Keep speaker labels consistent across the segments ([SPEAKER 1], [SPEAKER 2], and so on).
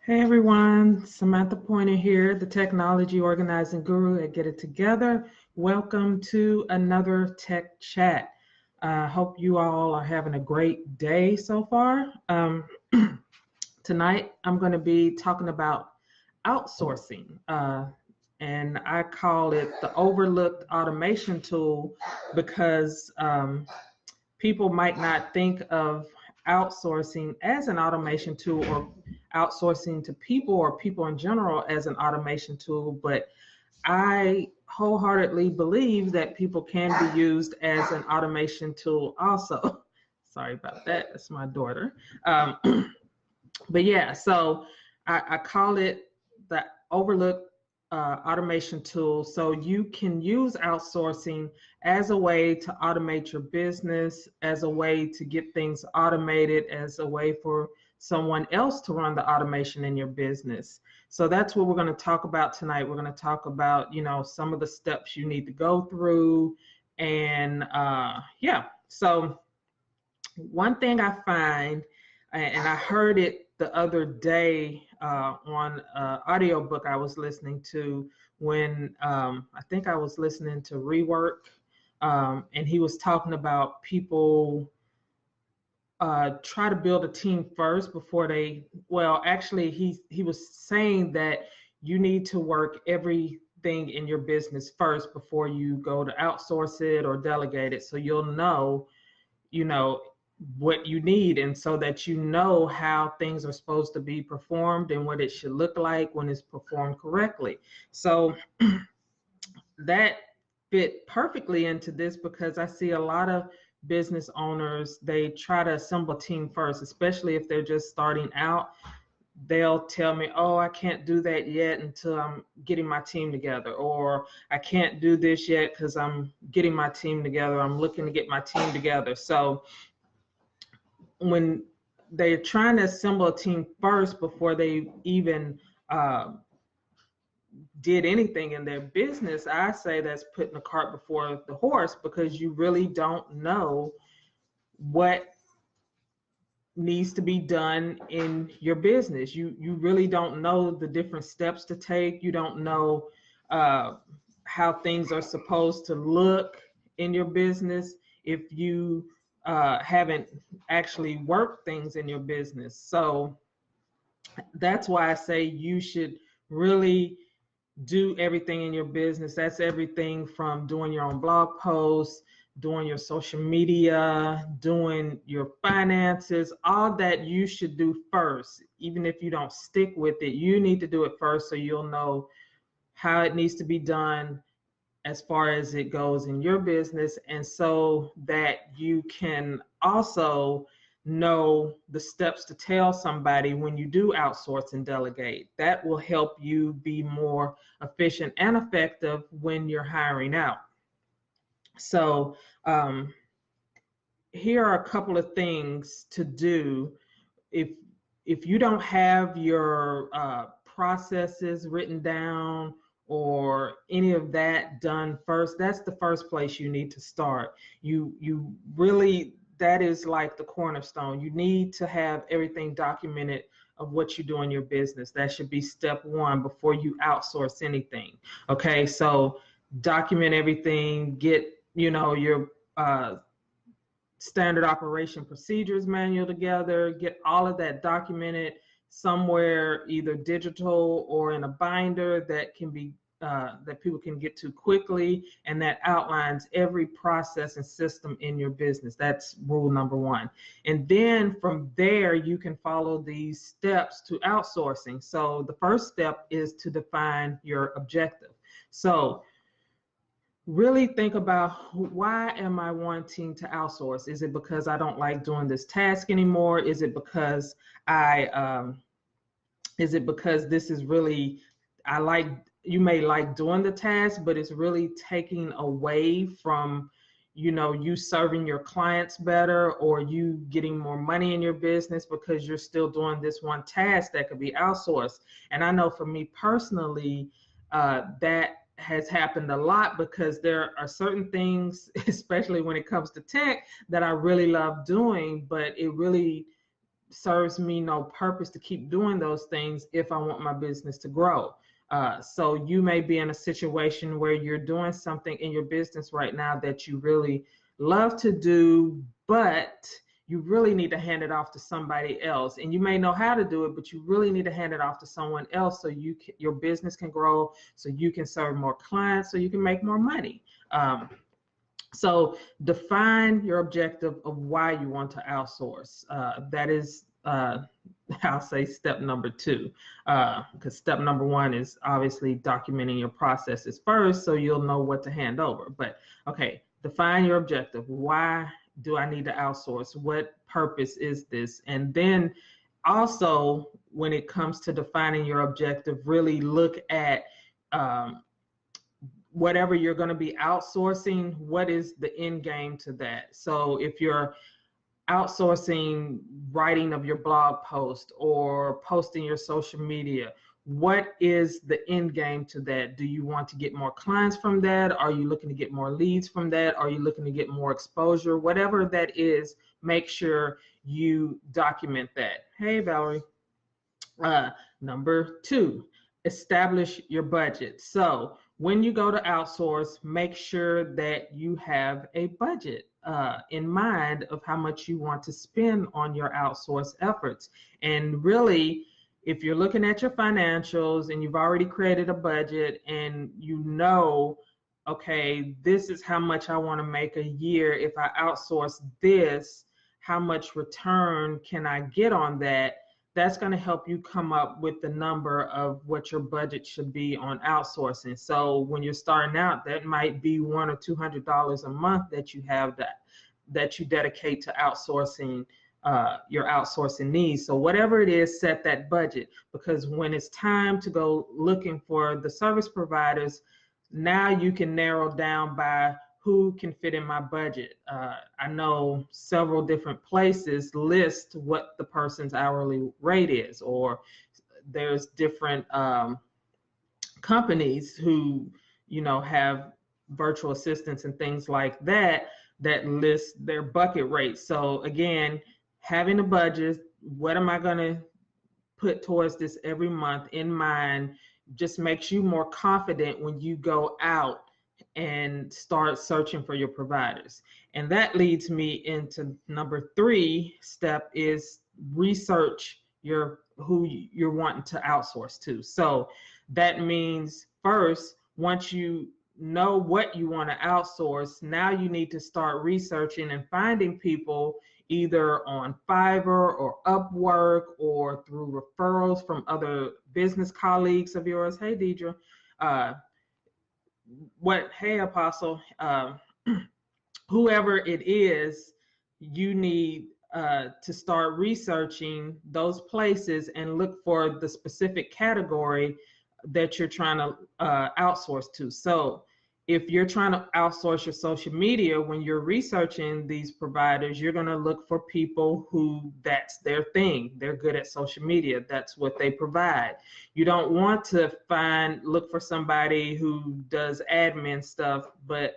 [SPEAKER 1] Hey everyone, Samantha Pointer here, the technology organizing guru at Get It Together. Welcome to another tech chat. I hope you all are having a great day so far. Tonight I'm going to be talking about outsourcing, and I call it the overlooked automation tool because people might not think of outsourcing as an automation tool or outsourcing to people or people in general as an automation tool, but I wholeheartedly believe that people can be used as an automation tool also. Sorry about that, that's my daughter. But yeah, so I call it the overlooked automation tool. So you can use outsourcing as a way to automate your business, as a way to get things automated, as a way for someone else to run the automation in your business. So that's what we're going to talk about tonight. We're going to talk about, some of the steps you need to go through. And yeah, so one thing I find, and I heard it the other day on an audiobook I was listening to when I think I was listening to Rework, and he was talking about people try to build a team first before actually he was saying that you need to work everything in your business first before you go to outsource it or delegate it, so you'll know what you need, and so that you know how things are supposed to be performed and what it should look like when it's performed correctly. So that fit perfectly into this because I see a lot of business owners, they try to assemble a team first, especially if they're just starting out. They'll tell me, oh, I can't do that yet until I'm getting my team together, or I can't do this yet because I'm getting my team together. I'm looking to get my team together. So when they're trying to assemble a team first before they even did anything in their business, I say that's putting the cart before the horse, because you really don't know what needs to be done in your business. You really don't know the different steps to take. You don't know how things are supposed to look in your business if you haven't actually worked things in your business. So that's why I say you should really do everything in your business. That's everything from doing your own blog posts, doing your social media, doing your finances, all that you should do first. Even if you don't stick with it, you need to do it first so you'll know how it needs to be done as far as it goes in your business, and so that you can also know the steps to tell somebody when you do outsource and delegate. That will help you be more efficient and effective when you're hiring out. So here are a couple of things to do if you don't have your processes written down or any of that done first. That's the first place you need to start. You really, that is like the cornerstone. You need to have everything documented of what you do in your business. That should be step one before you outsource anything. Okay, so document everything, get your standard operation procedures manual together, get all of that documented somewhere, either digital or in a binder that can be that people can get to quickly, and that outlines every process and system in your business. That's rule number one. And then from there, you can follow these steps to outsourcing. So the first step is to define your objective. So really think about, why am I wanting to outsource? Is it because I don't like doing this task anymore? Is it because this is really, you may like doing the task, but it's really taking away from, you serving your clients better, or you getting more money in your business because you're still doing this one task that could be outsourced. And I know for me personally, that has happened a lot, because there are certain things, especially when it comes to tech, that I really love doing, but it really serves me no purpose to keep doing those things if I want my business to grow. So you may be in a situation where you're doing something in your business right now that you really love to do, but you really need to hand it off to somebody else. And you may know how to do it, but you really need to hand it off to someone else so your business can grow, so you can serve more clients, so you can make more money. So define your objective of why you want to outsource. That is, I'll say step number 2, because step number 1 is obviously documenting your processes first, so you'll know what to hand over. But okay, define your objective. Why do I need to outsource? What purpose is this? And then also, when it comes to defining your objective, really look at whatever you're going to be outsourcing, what is the end game to that? So if you're outsourcing writing of your blog post or posting your social media, what is the end game to that? Do you want to get more clients from that? Are you looking to get more leads from that? Are you looking to get more exposure? Whatever that is, make sure you document that. Hey, Valerie. Number 2, establish your budget. So when you go to outsource, make sure that you have a budget in mind of how much you want to spend on your outsource efforts. And really, if you're looking at your financials and you've already created a budget and you know, okay, this is how much I want to make a year if I outsource this, how much return can I get on that? That's going to help you come up with the number of what your budget should be on outsourcing. So when you're starting out, that might be $100 or $200 a month that you have that you dedicate to outsourcing your outsourcing needs. So whatever it is, set that budget, because when it's time to go looking for the service providers, now you can narrow down by who can fit in my budget. I know several different places list what the person's hourly rate is, or there's different companies who, have virtual assistants and things like that list their bucket rates. So again, having a budget, what am I going to put towards this every month in mind, just makes you more confident when you go out and start searching for your providers. And that leads me into number 3 step, is research who you're wanting to outsource to. So that means first, once you know what you want to outsource, now you need to start researching and finding people either on Fiverr or Upwork or through referrals from other business colleagues of yours. Hey, Deidre. Hey, Apostle. Whoever it is, you need to start researching those places and look for the specific category that you're trying to outsource to. So if you're trying to outsource your social media, when you're researching these providers, you're going to look for people who that's their thing. They're good at social media. That's what they provide. You don't want to look for somebody who does admin stuff, but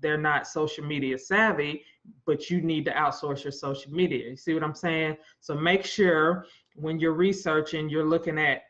[SPEAKER 1] they're not social media savvy, but you need to outsource your social media. You see what I'm saying? So make sure when you're researching, you're looking at,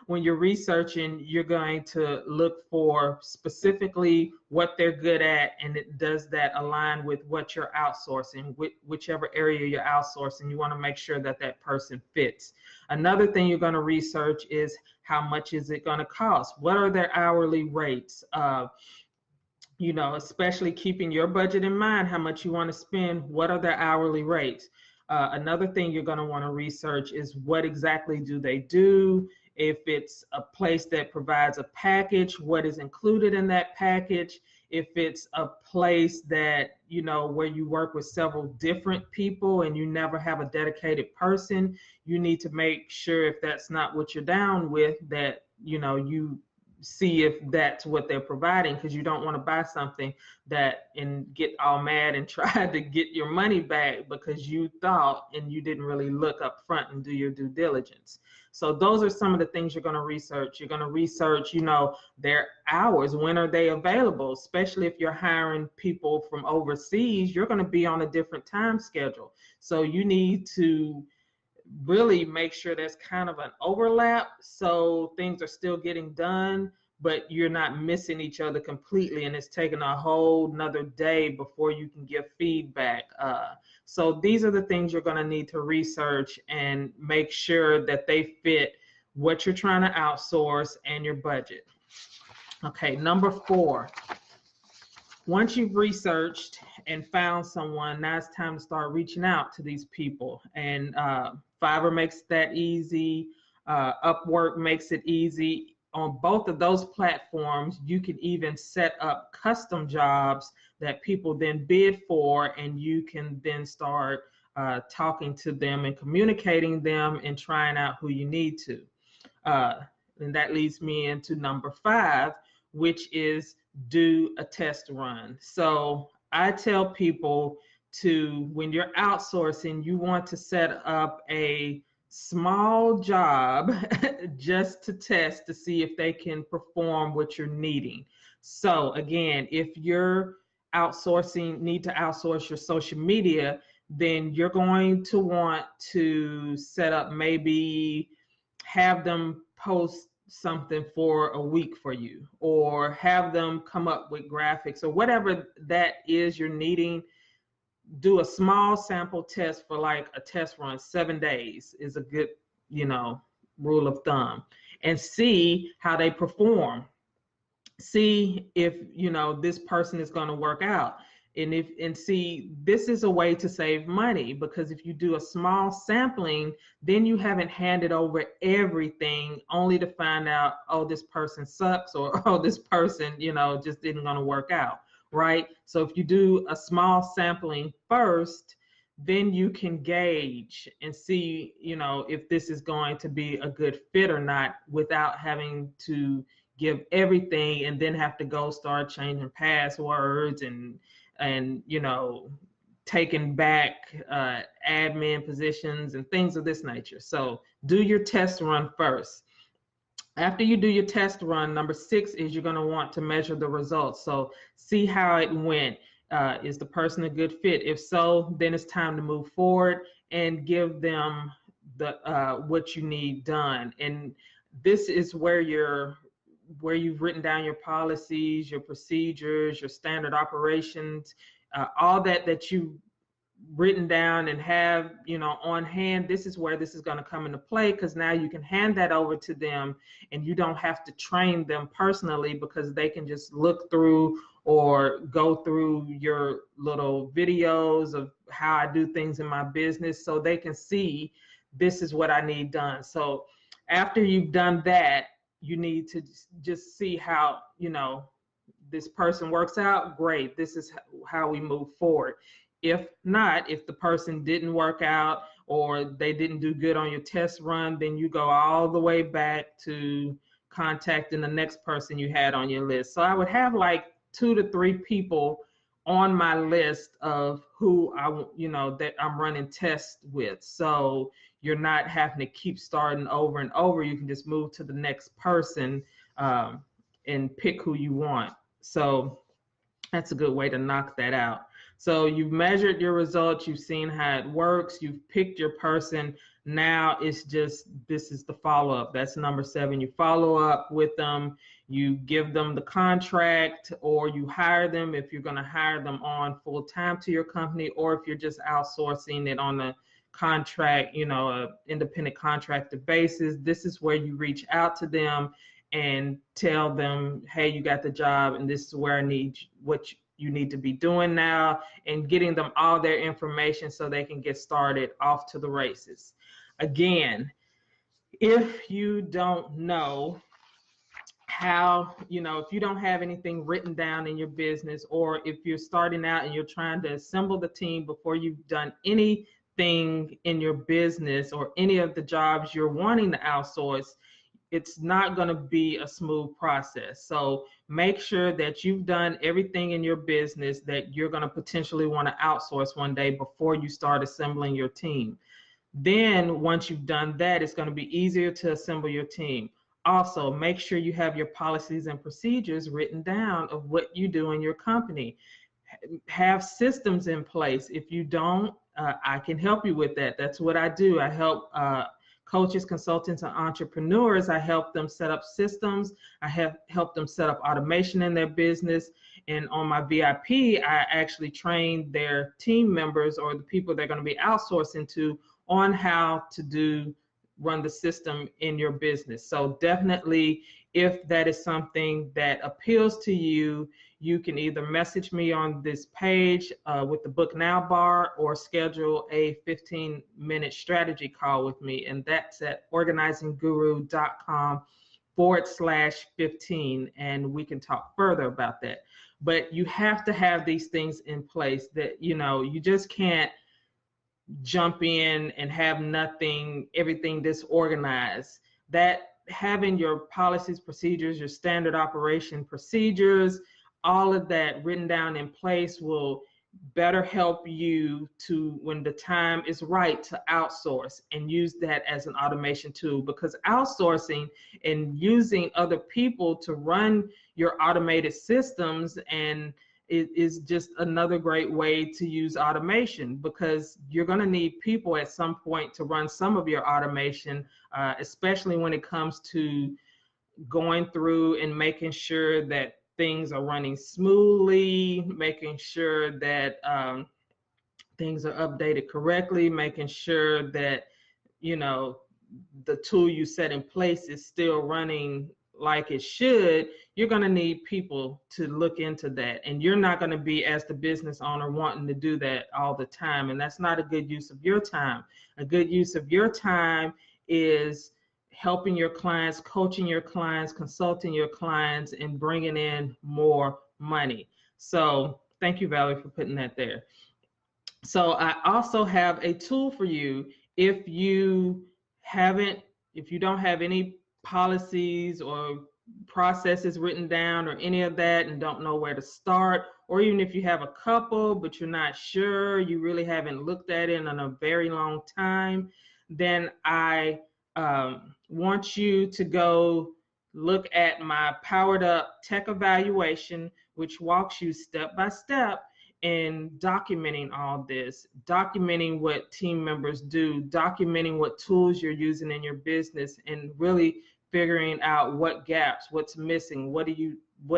[SPEAKER 1] when you're researching, you're going to look for specifically what they're good at, and does that align with what you're outsourcing, whichever area you're outsourcing. You want to make sure that that person fits. Another thing you're going to research is how much is it going to cost? What are their hourly rates? Especially keeping your budget in mind, how much you want to spend, what are their hourly rates? Another thing you're going to want to research is what exactly do they do? If it's a place that provides a package, what is included in that package? If it's a place that, where you work with several different people and you never have a dedicated person, you need to make sure, if that's not what you're down with, that, you see if that's what they're providing, because you don't want to buy something and get all mad and try to get your money back because you thought and you didn't really look up front and do your due diligence. So those are some of the things you're going to research. You're going to research, their hours. When are they available? Especially if you're hiring people from overseas, you're going to be on a different time schedule. So you need to really make sure there's kind of an overlap so things are still getting done, but you're not missing each other completely, and it's taking a whole nother day before you can give feedback. So these are the things you're going to need to research and make sure that they fit what you're trying to outsource and your budget. Okay, number 4. Once you've researched and found someone, now it's time to start reaching out to these people. And Fiverr makes that easy. Upwork makes it easy. On both of those platforms, you can even set up custom jobs that people then bid for, and you can then start talking to them and communicating them and trying out who you need to. And that leads me into number 5, which is do a test run. So I tell people when you're outsourcing, you want to set up a small job just to test to see if they can perform what you're needing. So again, if you're need to outsource your social media, then you're going to want to set up, maybe have them post something for a week for you, or have them come up with graphics, or whatever that is you're needing. Do a small sample test for like a test run. 7 days is a good, rule of thumb, and see how they perform. See if, this person is going to work out. And see, this is a way to save money, because if you do a small sampling, then you haven't handed over everything only to find out, oh, this person sucks, or oh, this person, just isn't going to work out, right? So if you do a small sampling first, then you can gauge and see, if this is going to be a good fit or not, without having to give everything and then have to go start changing passwords and taking back admin positions and things of this nature. So do your test run first. After you do your test run, number 6 is you're going to want to measure the results. So see how it went. Is the person a good fit? If so, then it's time to move forward and give them what you need done. And this is where you've written down your policies, your procedures, your standard operations, all that you've written down and have, on hand. This is where this is going to come into play, because now you can hand that over to them, and you don't have to train them personally, because they can just look through or go through your little videos of how I do things in my business, so they can see this is what I need done. So after you've done that, you need to just see how, this person works out. Great. This is how we move forward. If not, if the person didn't work out or they didn't do good on your test run, then you go all the way back to contacting the next person you had on your list. So I would have like 2 to 3 people on my list of who that I'm running tests with. So you're not having to keep starting over and over. You can just move to the next person and pick who you want. So that's a good way to knock that out. So you've measured your results, you've seen how it works, you've picked your person. Now it's just, this is the follow-up. That's number 7. You follow up with them, you give them the contract, or you hire them if you're going to hire them on full-time to your company, or if you're just outsourcing it on a contract, a independent contractor basis. This is where you reach out to them and tell them, hey, you got the job, and this is where I need what you need to be doing now, and getting them all their information so they can get started off to the races. Again, if you don't know how, if you don't have anything written down in your business, or if you're starting out and you're trying to assemble the team before you've done anything in your business or any of the jobs you're wanting to outsource, it's not going to be a smooth process. So make sure that you've done everything in your business that you're going to potentially want to outsource one day before you start assembling your team. Then once you've done that, it's going to be easier to assemble your team. Also, make sure you have your policies and procedures written down of what you do in your company. Have systems in place. If you don't, I can help you with that. That's what I do. I help coaches, consultants, and entrepreneurs. I help them set up systems. I have helped them set up automation in their business. And on my VIP, I actually train their team members or the people they're going to be outsourcing to on how to run the system in your business. So definitely, if that is something that appeals to you, you can either message me on this page with the Book Now bar or schedule a 15-minute strategy call with me. And that's at organizingguru.com/15. And we can talk further about that. But you have to have these things in place that, you just can't jump in and have everything disorganized. That having your policies, procedures, your standard operation procedures, all of that written down in place will better help you to, when the time is right, to outsource and use that as an automation tool. Because outsourcing and using other people to run your automated systems, and it is just another great way to use automation, because you're going to need people at some point to run some of your automation, especially when it comes to going through and making sure that things are running smoothly, making sure that things are updated correctly, making sure that, the tool you set in place is still running like it should. You're going to need people to look into that. And you're not going to be, as the business owner, wanting to do that all the time. And that's not a good use of your time. A good use of your time is helping your clients, coaching your clients, consulting your clients, and bringing in more money. So thank you, Valerie, for putting that there. So I also have a tool for you if you don't have any policies or processes written down or any of that and don't know where to start, or even if you have a couple but you're not sure, you really haven't looked at it in a very long time, then I want you to go look at my Powered Up Tech Evaluation, which walks you step by step in documenting all this, documenting what team members do, documenting what tools you're using in your business, and really figuring out what gaps, what's missing, what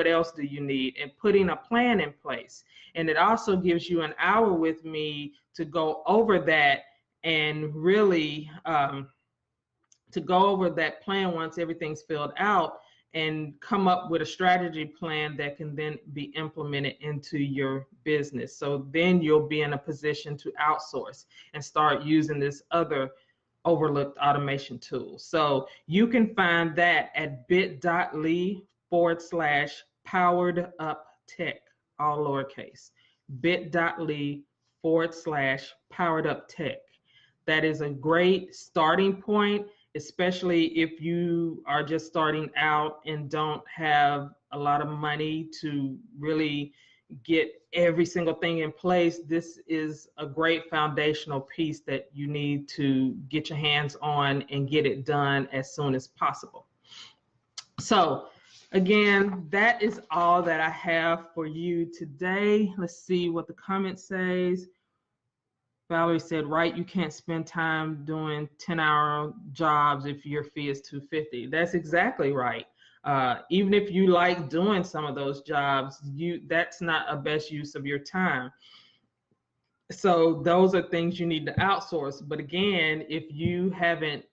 [SPEAKER 1] else do you need, and putting a plan in place. And it also gives you an hour with me to go over that and really to go over that plan once everything's filled out, and come up with a strategy plan that can then be implemented into your business. So then you'll be in a position to outsource and start using this other overlooked automation tool. So you can find that at bit.ly/powereduptech, all lowercase, bit.ly/powereduptech. That is a great starting point, especially if you are just starting out and don't have a lot of money to really get every single thing in place. This is a great foundational piece that you need to get your hands on and get it done as soon as possible. So again, that is all that I have for you today. Let's see what the comment says. Valerie said, right, you can't spend time doing 10-hour jobs if your fee is $250. That's exactly right. Even if you like doing some of those jobs, that's not a best use of your time. So those are things you need to outsource. But again, if you haven't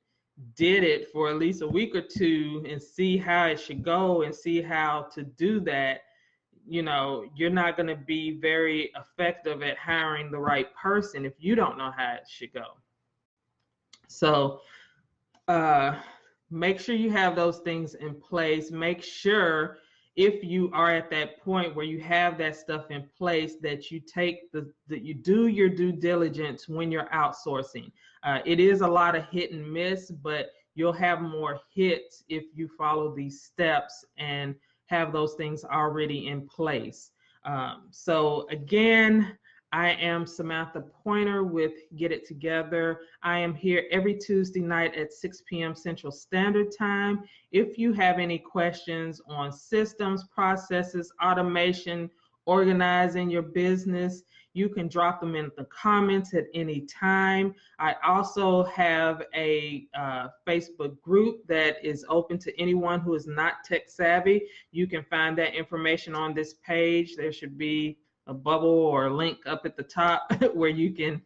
[SPEAKER 1] did it for at least a week or two and see how it should go and see how to do that, you're not going to be very effective at hiring the right person if you don't know how it should go. So make sure you have those things in place. Make sure, if you are at that point where you have that stuff in place, that you you do your due diligence when you're outsourcing. It is a lot of hit and miss, but you'll have more hits if you follow these steps and have those things already in place. So again, I am Samantha Pointer with Get It Together. I am here every Tuesday night at 6 p.m. Central Standard Time. If you have any questions on systems, processes, automation, organizing your business, you can drop them in the comments at any time. I also have a Facebook group that is open to anyone who is not tech savvy. You can find that information on this page. There should be a bubble or a link up at the top where you can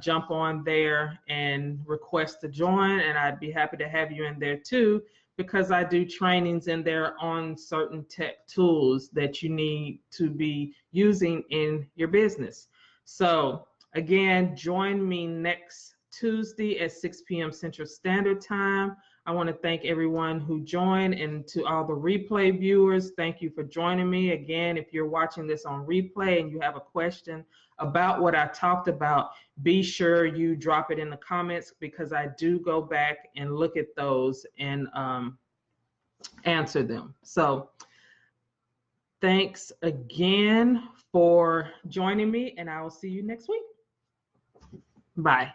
[SPEAKER 1] jump on there and request to join, and I'd be happy to have you in there too, because I do trainings in there on certain tech tools that you need to be using in your business. So again, join me next Tuesday at 6 p.m. Central Standard Time. I want to thank everyone who joined, and to all the replay viewers, thank you for joining me. Again, if you're watching this on replay and you have a question about what I talked about, be sure you drop it in the comments, because I do go back and look at those and answer them. So thanks again for joining me, and I will see you next week. Bye.